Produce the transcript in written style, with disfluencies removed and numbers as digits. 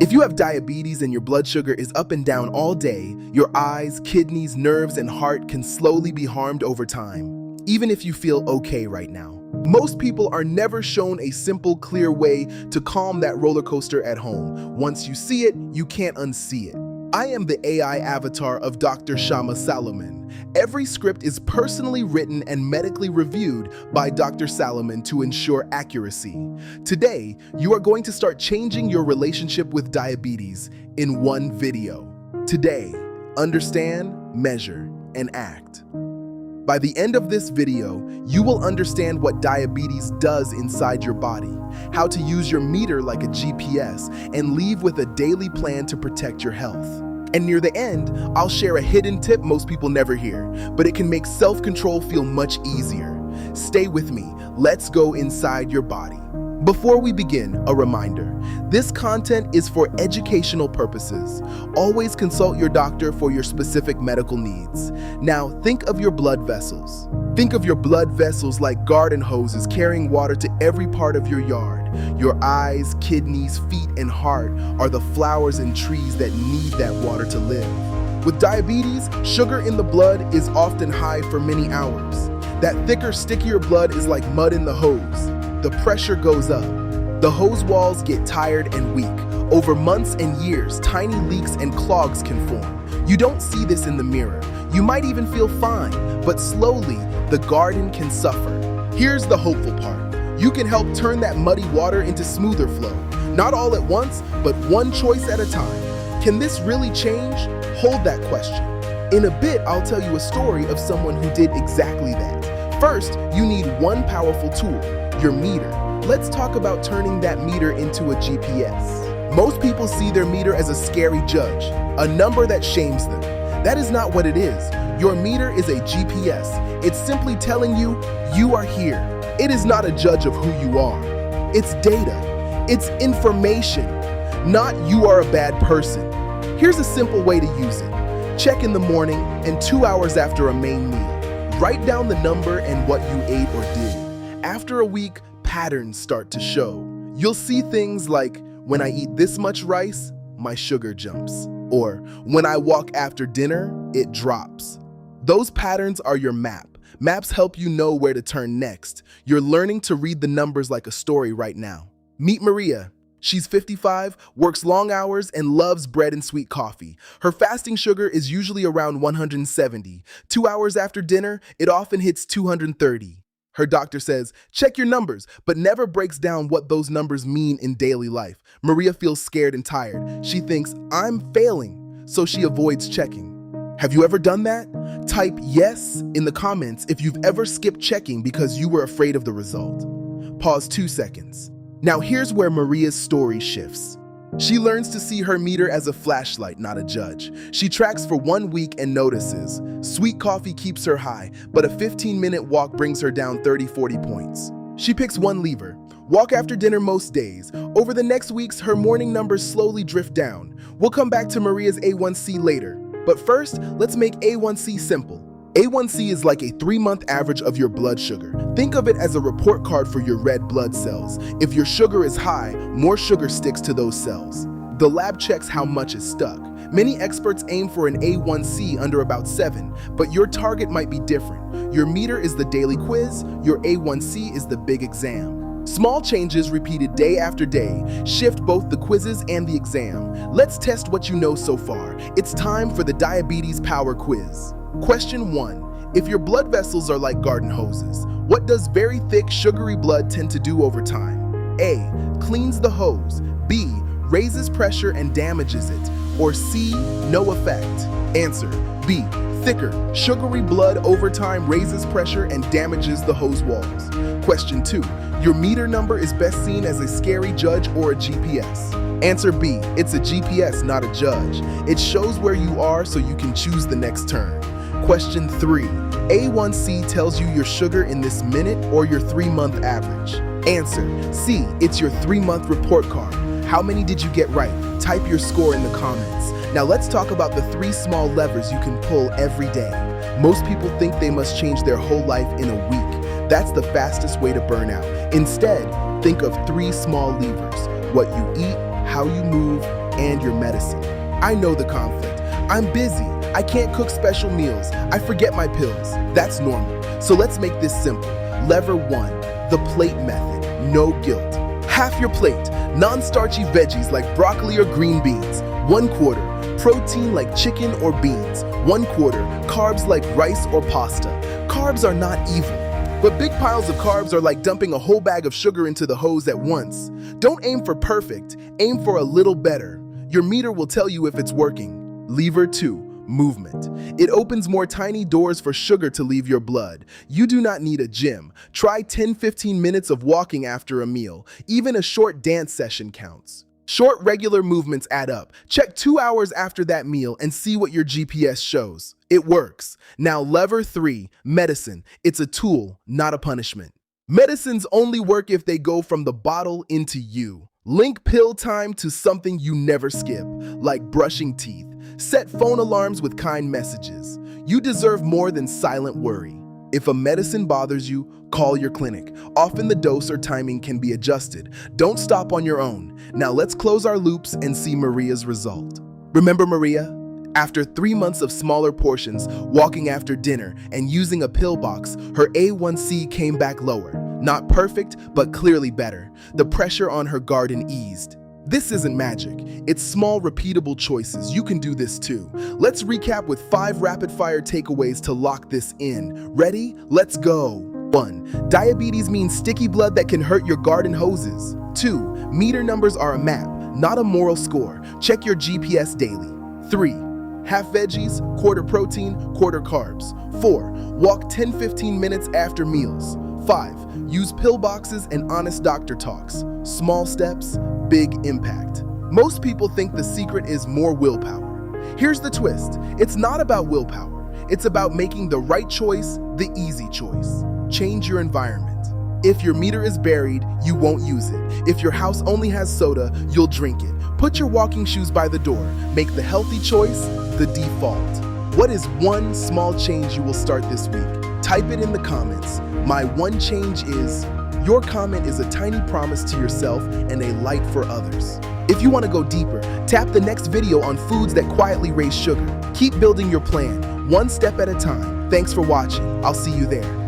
If you have diabetes and your blood sugar is up and down all day, your eyes, kidneys, nerves, and heart can slowly be harmed over time, even if you feel okay right now. Most people are never shown a simple, clear way to calm that roller coaster at home. Once you see it, you can't unsee it. I am the AI avatar of Dr. Schamma Salomon. Every script is personally written and medically reviewed by Dr. Salomon to ensure accuracy. Today, you are going to start changing your relationship with diabetes in one video. Today, understand, measure, and act. By the end of this video, you will understand what diabetes does inside your body, how to use your meter like a GPS, and leave with a daily plan to protect your health. And near the end, I'll share a hidden tip most people never hear, but it can make self-control feel much easier. Stay with me. Let's go inside your body. Before we begin, a reminder. This content is for educational purposes. Always consult your doctor for your specific medical needs. Now, think of your blood vessels. Think of your blood vessels like garden hoses carrying water to every part of your yard. Your eyes, kidneys, feet, and heart are the flowers and trees that need that water to live. With diabetes, sugar in the blood is often high for many hours. That thicker, stickier blood is like mud in the hose. The pressure goes up. The hose walls get tired and weak. Over months and years, tiny leaks and clogs can form. You don't see this in the mirror. You might even feel fine, but slowly, the garden can suffer. Here's the hopeful part. You can help turn that muddy water into smoother flow. Not all at once, but one choice at a time. Can this really change? Hold that question. In a bit, I'll tell you a story of someone who did exactly that. First, you need one powerful tool. Your meter. Let's talk about turning that meter into a GPS. Most people see their meter as a scary judge, a number that shames them. That is not what it is. Your meter is a GPS. It's simply telling you, you are here. It is not a judge of who you are. It's data. It's information. Not you are a bad person. Here's a simple way to use it. Check in the morning and 2 hours after a main meal. Write down the number and what you ate or did. After a week, patterns start to show. You'll see things like, when I eat this much rice, my sugar jumps. Or, when I walk after dinner, it drops. Those patterns are your map. Maps help you know where to turn next. You're learning to read the numbers like a story right now. Meet Maria. She's 55, works long hours, and loves bread and sweet coffee. Her fasting sugar is usually around 170. 2 hours after dinner, it often hits 230. Her doctor says, check your numbers, but never breaks down what those numbers mean in daily life. Maria feels scared and tired. She thinks, I'm failing, so she avoids checking. Have you ever done that? Type yes in the comments if you've ever skipped checking because you were afraid of the result. Pause 2 seconds. Now here's where Maria's story shifts. She learns to see her meter as a flashlight, not a judge. She tracks for 1 week and notices. Sweet coffee keeps her high, but a 15-minute walk brings her down 30-40 points. She picks one lever. Walk after dinner most days. Over the next weeks, her morning numbers slowly drift down. We'll come back to Maria's A1C later. But first, let's make A1C simple. A1C is like a 3-month average of your blood sugar. Think of it as a report card for your red blood cells. If your sugar is high, more sugar sticks to those cells. The lab checks how much is stuck. Many experts aim for an A1C under about 7, but your target might be different. Your meter is the daily quiz, your A1C is the big exam. Small changes repeated day after day shift both the quizzes and the exam. Let's test what you know so far. It's time for the Diabetes Power Quiz. Question 1. If your blood vessels are like garden hoses, what does very thick, sugary blood tend to do over time? A. Cleans the hose. B. Raises pressure and damages it. Or C. No effect. Answer. B. Thicker, sugary blood over time raises pressure and damages the hose walls. Question 2. Your meter number is best seen as a scary judge or a GPS. Answer B. It's a GPS, not a judge. It shows where you are so you can choose the next turn. Question 3. A1C tells you your sugar in this minute or your 3-month average. Answer. C. It's your 3-month report card. How many did you get right? Type your score in the comments. Now let's talk about the 3 small levers you can pull every day. Most people think they must change their whole life in a week. That's the fastest way to burn out. Instead, think of 3 small levers: what you eat, how you move, and your medicine. I know the conflict. I'm busy. I can't cook special meals. I forget my pills. That's normal. So let's make this simple. Lever 1, the plate method. No guilt. Half your plate, non-starchy veggies like broccoli or green beans. 1/4, protein like chicken or beans. 1/4, carbs like rice or pasta. Carbs are not evil, but big piles of carbs are like dumping a whole bag of sugar into the hose at once. Don't aim for perfect, aim for a little better. Your meter will tell you if it's working. Lever 2, movement. It opens more tiny doors for sugar to leave your blood. You do not need a gym. Try 10-15 minutes of walking after a meal. Even a short dance session counts. Short, regular movements add up. Check 2 hours after that meal and see what your GPS shows. It works. Now, lever 3, medicine. It's a tool, not a punishment. Medicines only work if they go from the bottle into you. Link pill time to something you never skip, like brushing teeth. Set phone alarms with kind messages. You deserve more than silent worry. If a medicine bothers you, call your clinic. Often the dose or timing can be adjusted. Don't stop on your own. Now let's close our loops and see Maria's result. Remember Maria? After 3 months of smaller portions, walking after dinner, and using a pill box, her A1C came back lower. Not perfect, but clearly better. The pressure on her garden eased. This isn't magic. It's small, repeatable choices. You can do this too. Let's recap with 5 rapid-fire takeaways to lock this in. Ready? Let's go. 1. Diabetes means sticky blood that can hurt your garden hoses. 2. Meter numbers are a map, not a moral score. Check your GPS daily. 3. Half veggies, quarter protein, quarter carbs. 4. Walk 10-15 minutes after meals. 5. Use pill boxes and honest doctor talks. Small steps, big impact. Most people think the secret is more willpower. Here's the twist. It's not about willpower. It's about making the right choice, the easy choice. Change your environment. If your meter is buried, you won't use it. If your house only has soda, you'll drink it. Put your walking shoes by the door. Make the healthy choice the default. What is one small change you will start this week? Type it in the comments. My one change is, your comment is a tiny promise to yourself and a light for others. If you want to go deeper, tap the next video on foods that quietly raise sugar. Keep building your plan, one step at a time. Thanks for watching. I'll see you there.